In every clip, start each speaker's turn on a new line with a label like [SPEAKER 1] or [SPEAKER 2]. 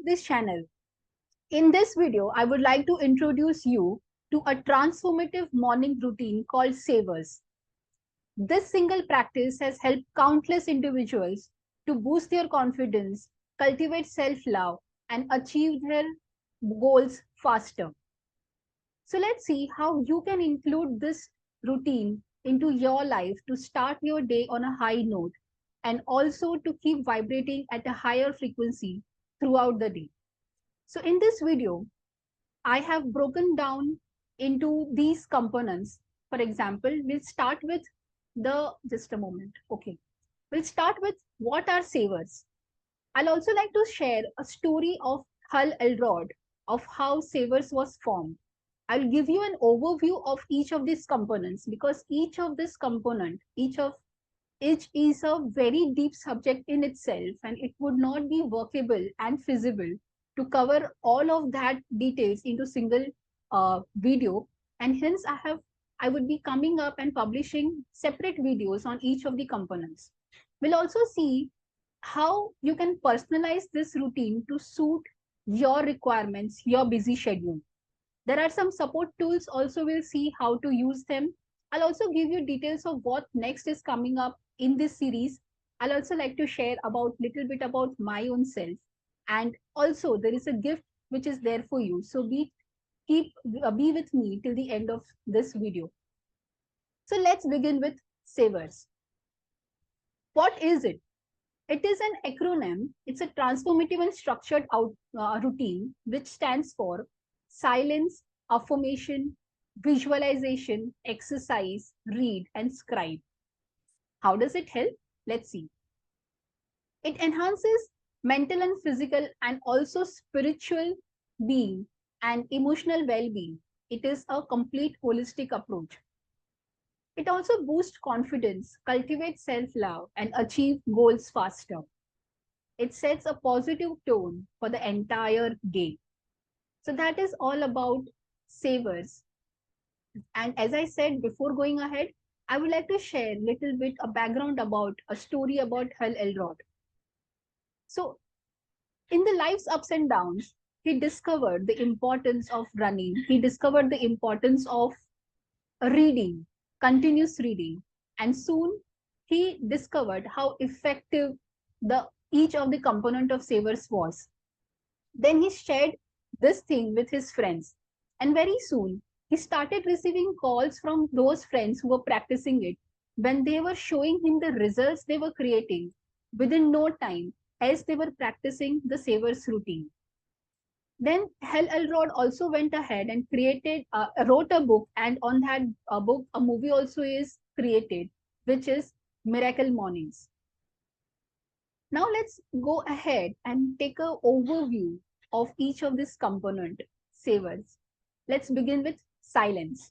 [SPEAKER 1] this channel. In this video, I would like to introduce you to a transformative morning routine called SAVERS. This single practice has helped countless individuals to boost their confidence, cultivate self-love, and achieve their goals faster. So let's see how you can include this routine into your life to start your day on a high note and also to keep vibrating at a higher frequency throughout the day. So in this video, I have broken down into these components. For example, we'll start with just a moment. Okay. We'll start with what are savers. I'll also like to share a story of Hull Elrod of how savers was formed. I'll give you an overview of each of these components because each of this component, each is a very deep subject in itself, and it would not be workable and feasible to cover all of that details into single video. And hence I would be coming up and publishing separate videos on each of the components. We'll also see how you can personalize this routine to suit your requirements, your busy schedule. There are some support tools also. We'll see how to use them. I'll also give you details of what next is coming up in this series. I'll also like to share about little bit about my own self. And also there is a gift which is there for you. So be with me till the end of this video. So let's begin with SAVERS. What is it? It is an acronym. It's a transformative and structured routine which stands for silence, affirmation, visualization, exercise, read, and scribe. How does it help? Let's see. It enhances mental and physical and also spiritual being and emotional well-being. It is a complete holistic approach. It also boosts confidence, cultivates self-love, and achieve goals faster. It sets a positive tone for the entire day. So that is all about SAVERS. And as I said before going ahead, I would like to share a little bit a background about a story about Hull Elrod. So in the life's ups and downs, he discovered the importance of running. He discovered the importance of reading, continuous reading. And soon he discovered how effective each of the component of SAVERS was. Then he shared this thing with his friends. And very soon he started receiving calls from those friends who were practicing it when they were showing him the results they were creating within no time as they were practicing the SAVERS routine. Then Hal Elrod also went ahead and wrote a book, and on that book, a movie also is created, which is Miracle Mornings. Now let's go ahead and take an overview of each of this component, SAVERS. Let's begin with silence.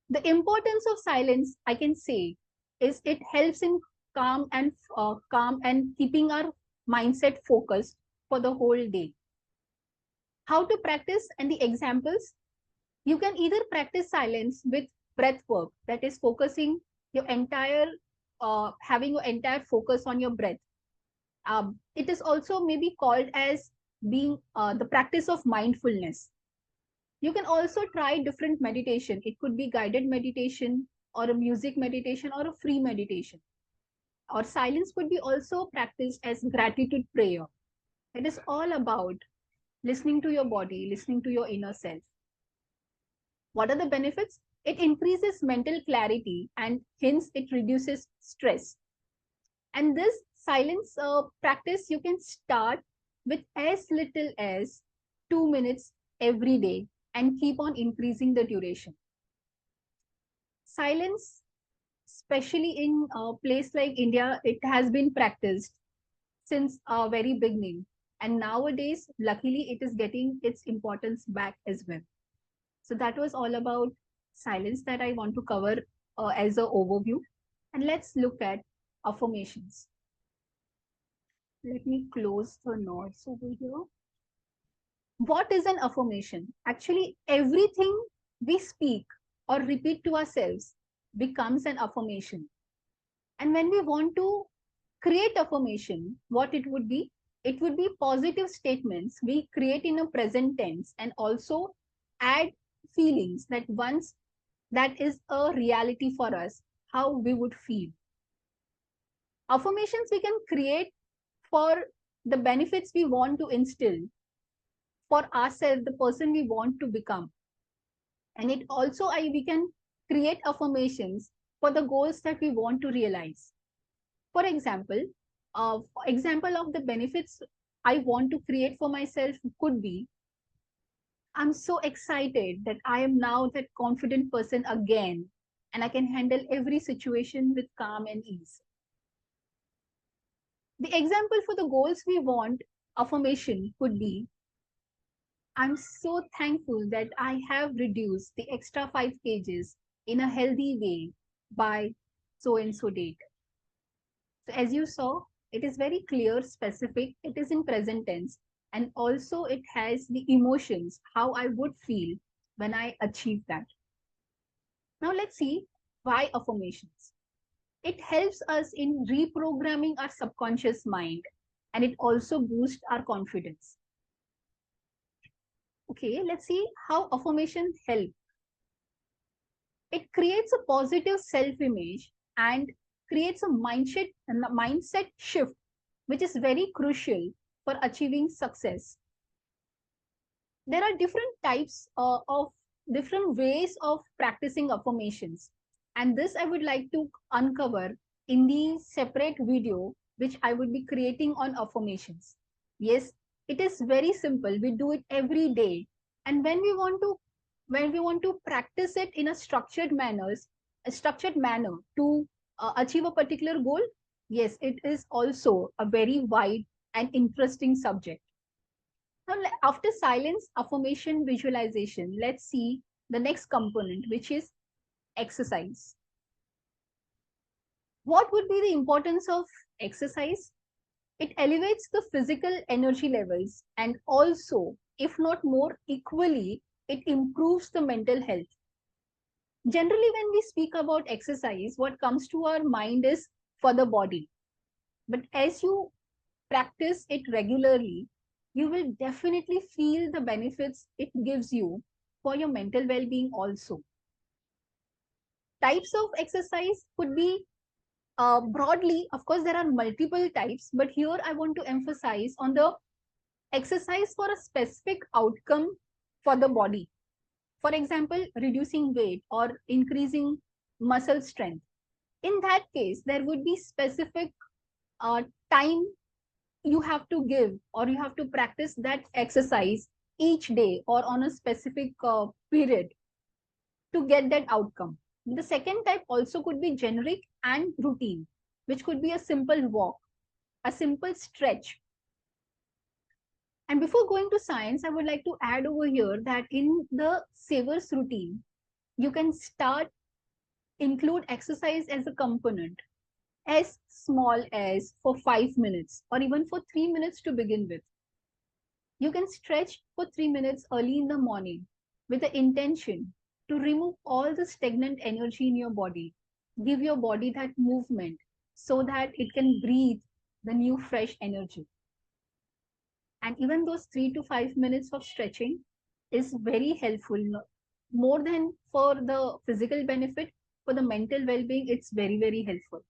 [SPEAKER 1] The importance of silence, I can say, is it helps in calm and keeping our mindset focused for the whole day. How to practice and the examples? You can either practice silence with breath work, that is focusing your entire, having your entire focus on your breath. It is also maybe called as being the practice of mindfulness. You can also try different meditation. It could be guided meditation or a music meditation or a free meditation. Or silence could be also practiced as gratitude prayer. It is all about listening to your body, listening to your inner self. What are the benefits? It increases mental clarity and hence it reduces stress. And this silence practice you can start with as little as 2 minutes every day and keep on increasing the duration. Silence, especially in a place like India, it has been practiced since a very beginning. And nowadays, luckily, it is getting its importance back as well. So that was all about silence that I want to cover as an overview. And let's look at affirmations. Let me close the notes over here. What is an affirmation? Actually, everything we speak or repeat to ourselves becomes an affirmation. And when we want to create affirmation, what it would be? It would be positive statements we create in a present tense and also add feelings that once that is a reality for us, how we would feel. Affirmations we can create for the benefits we want to instill for ourselves, the person we want to become. And it also, we can create affirmations for the goals that we want to realize. For example of the benefits I want to create for myself could be, I'm so excited that I am now that confident person again, and I can handle every situation with calm and ease. The example for the goals we want affirmation could be, I'm so thankful that I have reduced the extra 5 kgs in a healthy way by so and so date. So as you saw, it is very clear, specific, it is in present tense, and also it has the emotions, how I would feel when I achieve that. Now let's see why affirmations. It helps us in reprogramming our subconscious mind, and it also boosts our confidence. Okay, let's see how affirmations help. It creates a positive self-image and creates a mindset shift, which is very crucial for achieving success. There are different types of different ways of practicing affirmations, and this I would like to uncover in the separate video which I would be creating on affirmations. Yes, it is very simple, we do it every day, and when we want to practice it in a structured manner to achieve a particular goal, yes, it is also a very wide and interesting subject. Now, after silence, affirmation, visualization, let's see the next component, which is exercise. What would be the importance of exercise? It elevates the physical energy levels, and also, if not more equally, it improves the mental health. Generally, when we speak about exercise, what comes to our mind is for the body. But as you practice it regularly, you will definitely feel the benefits it gives you for your mental well being also. Types of exercise could be broadly, of course, there are multiple types, but here I want to emphasize on the exercise for a specific outcome for the body. For example, reducing weight or increasing muscle strength. In that case, there would be specific time you have to give, or you have to practice that exercise each day or on a specific period to get that outcome. The second type also could be generic and routine, which could be a simple walk, a simple stretch. And before going to science, I would like to add over here that in the SAVERS routine, you can start include exercise as a component, as small as for 5 minutes or even for 3 minutes to begin with. You can stretch for 3 minutes early in the morning with the intention to remove all the stagnant energy in your body. Give your body that movement so that it can breathe the new fresh energy. And even those 3 to 5 minutes of stretching is very helpful, more than for the physical benefit, for the mental well-being, it's very, very helpful.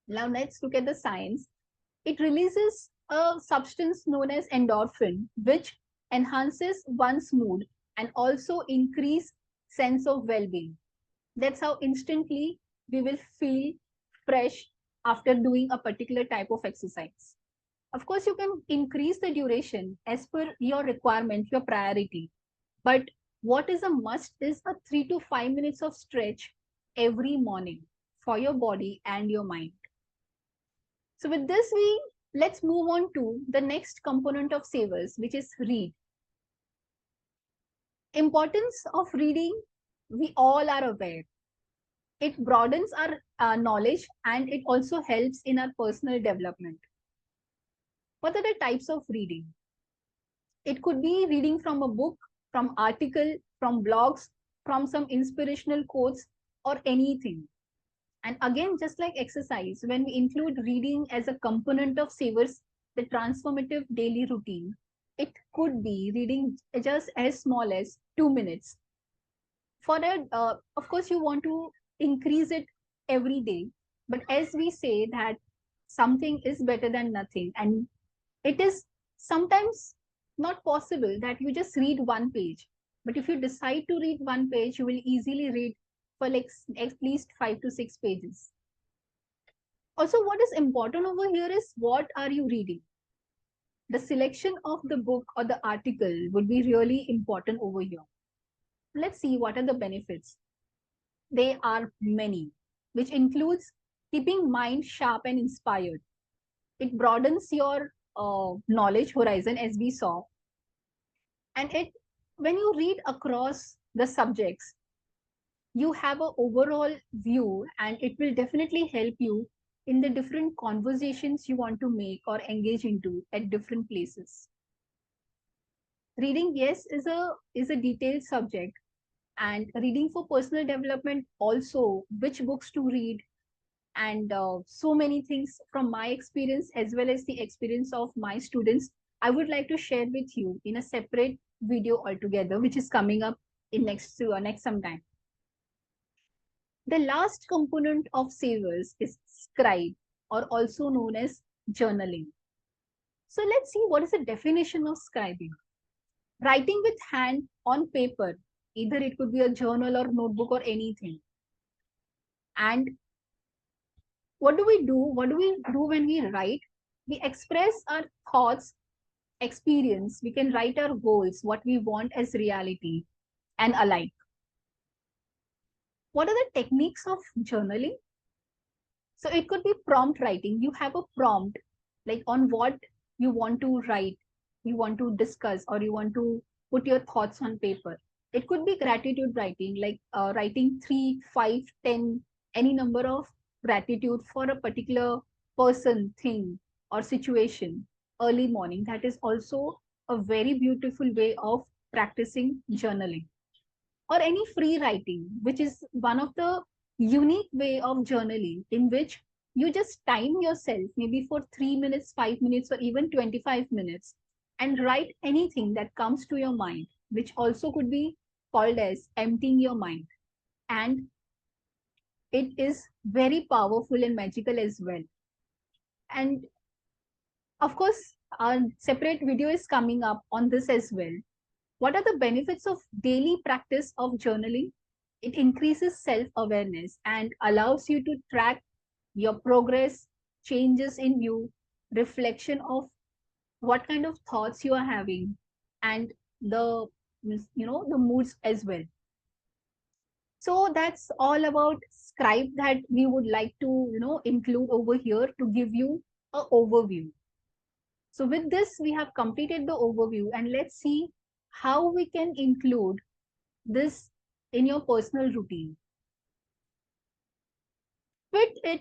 [SPEAKER 1] Now let's look at the science. It releases a substance known as endorphin, which enhances one's mood and also increase sense of well-being. That's how instantly we will feel fresh after doing a particular type of exercise. Of course, you can increase the duration as per your requirement, your priority. But what is a must is a 3 to 5 minutes of stretch every morning for your body and your mind. So with this, let's move on to the next component of SAVERS, which is read. Importance of reading, we all are aware. It broadens our knowledge and it also helps in our personal development. What are the types of reading? It could be reading from a book, from article, from blogs, from some inspirational quotes, or anything. And again, just like exercise, when we include reading as a component of SAVERS, the transformative daily routine, it could be reading just as small as 2 minutes. For that, of course, you want to increase it every day. But as we say that something is better than nothing, and it is sometimes not possible that you just read one page. But if you decide to read one page, you will easily read for like at least 5 to 6 pages. Also, what is important over here is what are you reading? The selection of the book or the article would be really important over here. Let's see what are the benefits. They are many, which includes keeping mind sharp and inspired. It broadens your knowledge horizon, as we saw, and it when you read across the subjects, you have an overall view, and it will definitely help you in the different conversations you want to make or engage into at different places. Reading, yes, is a detailed subject, and reading for personal development also, which books to read, and so many things from my experience as well as the experience of my students, I would like to share with you in a separate video altogether, which is coming up in next some time. The last component of SAVERS is scribe, or also known as journaling. So let's see what is the definition of scribing. Writing with hand on paper, either it could be a journal or notebook or anything. And what do we do? What do we do when we write? We express our thoughts, experience. We can write our goals, what we want as reality, and alike. What are the techniques of journaling? So it could be prompt writing. You have a prompt, like on what you want to write, you want to discuss, or you want to put your thoughts on paper. It could be gratitude writing, like writing 3, 5, 10, any number of gratitude for a particular person, thing, or situation early morning. That is also a very beautiful way of practicing journaling. Or any free writing, which is one of the unique way of journaling in which you just time yourself maybe for 3 minutes, 5 minutes, or even 25 minutes, and write anything that comes to your mind, which also could be called as emptying your mind. And it is very powerful and magical as well. And of course, a separate video is coming up on this as well. What are the benefits of daily practice of journaling? It increases self-awareness and allows you to track your progress, changes in you, reflection of what kind of thoughts you are having, and the the moods as well. So that's all about Scribe that we would like to include over here to give you a overview. So with this, we have completed the overview, and let's see how we can include this in your personal routine. Fit it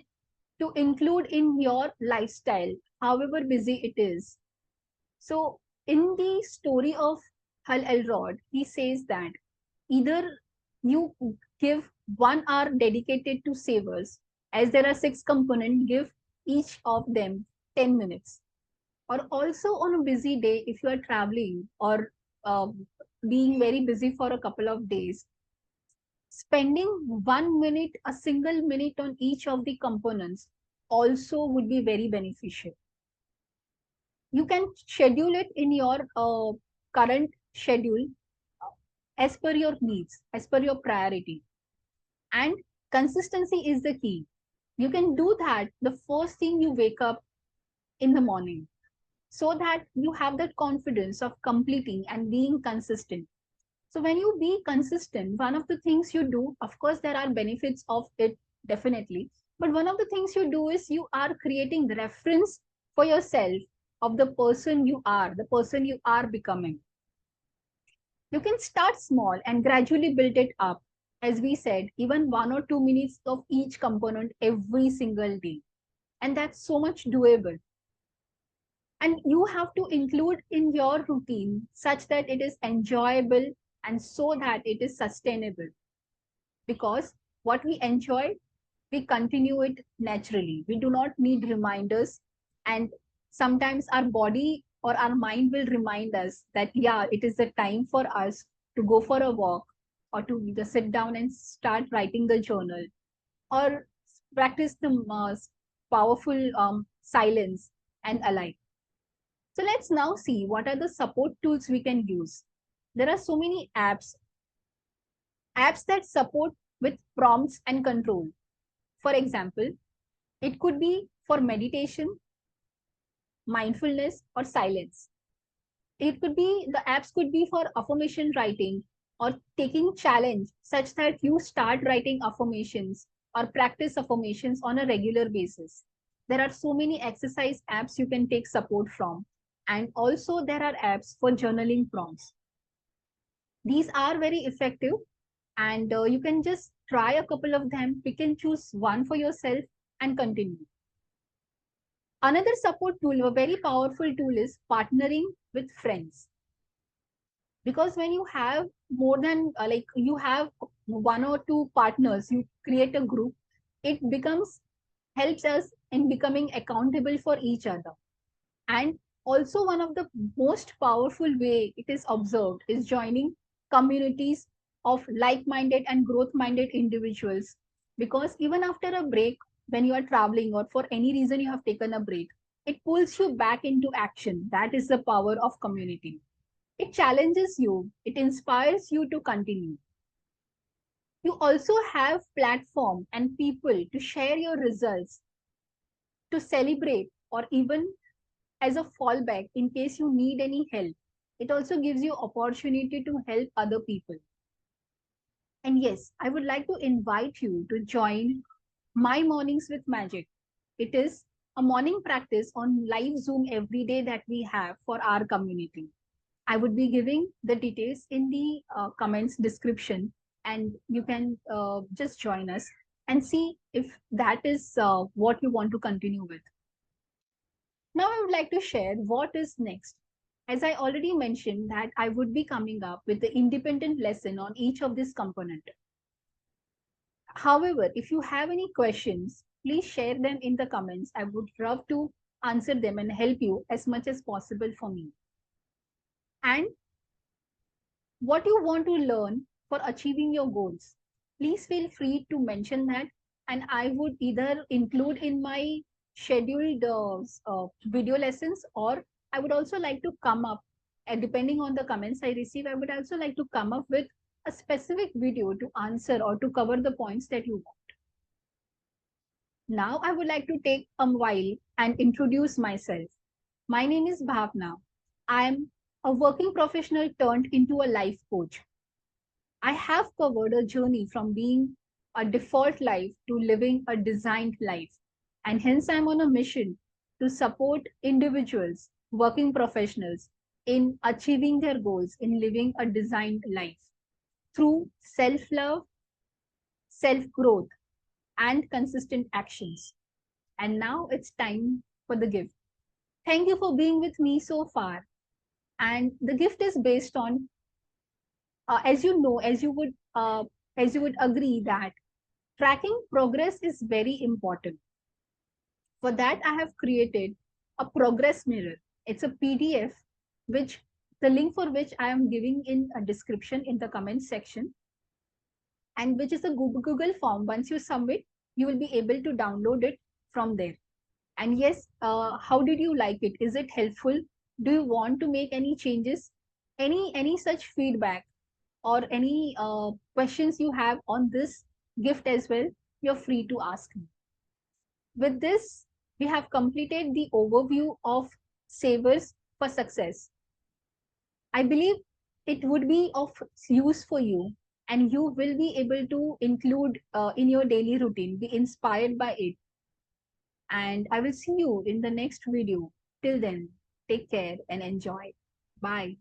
[SPEAKER 1] to include in your lifestyle, however busy it is. So in the story of Hal Elrod, he says that either you give 1 hour dedicated to savers, as there are 6 components, give each of them 10 minutes. Or also on a busy day, if you are traveling or being very busy for a couple of days, spending 1 minute, a single minute on each of the components also would be very beneficial. You can schedule it in your current schedule as per your needs, as per your priority. And consistency is the key. You can do that the first thing you wake up in the morning, so that you have that confidence of completing and being consistent. So when you be consistent, one of the things you do, of course, there are benefits of it, definitely. But one of the things you do is you are creating the reference for yourself of the person you are becoming. You can start small and gradually build it up. As we said, even 1 or 2 minutes of each component every single day. And that's so much doable. And you have to include in your routine such that it is enjoyable and so that it is sustainable. Because what we enjoy, we continue it naturally. We do not need reminders. And Sometimes our body or our mind will remind us that, yeah, it is the time for us to go for a walk or to just sit down and start writing the journal or practice the powerful silence and alike. So let's now see what are the support tools we can use. There are so many apps that support with prompts and control. For example, it could be for meditation, mindfulness, or silence. It could be the apps could be for affirmation writing or taking challenge such that you start writing affirmations or practice affirmations on a regular basis. There are so many exercise apps you can take support from. And also there are apps for journaling prompts. These are very effective and you can just try a couple of them, pick and choose one for yourself and continue. Another support tool, a very powerful tool, is partnering with friends. Because when you have more than like you have one or two partners, you create a group, it becomes helps us in becoming accountable for each other. And also one of the most powerful way it is observed is joining communities of like-minded and growth-minded individuals. Because even after a break, when you are traveling or for any reason you have taken a break, it pulls you back into action. That is the power of community. It challenges you, it inspires you to continue. You also have platform and people to share your results, to celebrate, or even as a fallback in case you need any help. It also gives you opportunity to help other people. And yes, I would like to invite you to join my Mornings with Magic. It is a morning practice on live Zoom every day that we have for our community. I would be giving the details in the comments description, and you can just join us and see if that is what you want to continue with. Now I would like to share what is next. As I already mentioned that I would be coming up with the independent lesson on each of this component. However, if you have any questions, please share them in the comments. I would love to answer them and help you as much as possible for me. And what you want to learn for achieving your goals, please feel free to mention that, and I would either include in my scheduled video lessons, or I would also like to come up, depending on the comments I receive, I would also like to come up with a specific video to answer or to cover the points that you want. Now I would like to take a while and introduce myself. My name is Bhavna. I am a working professional turned into a life coach. I have covered a journey from being a default life to living a designed life. And hence, I'm on a mission to support individuals, working professionals, in achieving their goals, in living a designed life through self love, self growth, and consistent actions. And now it's time for the gift. Thank you for being with me so far. And the gift is based on, as you know, as you would agree that tracking progress is very important. For that, I have created a progress mirror. It's a PDF, which the link for which I am giving in a description in the comment section, and which is a Google form. Once you submit, you will be able to download it from there. And yes, how did you like it? Is it helpful? Do you want to make any changes? Any such feedback or any questions you have on this gift as well, you're free to ask me. With this, we have completed the overview of SAVERS for success. I believe it would be of use for you and you will be able to include in your daily routine, be inspired by it. And I will see you in the next video. Till then, take care and enjoy. Bye.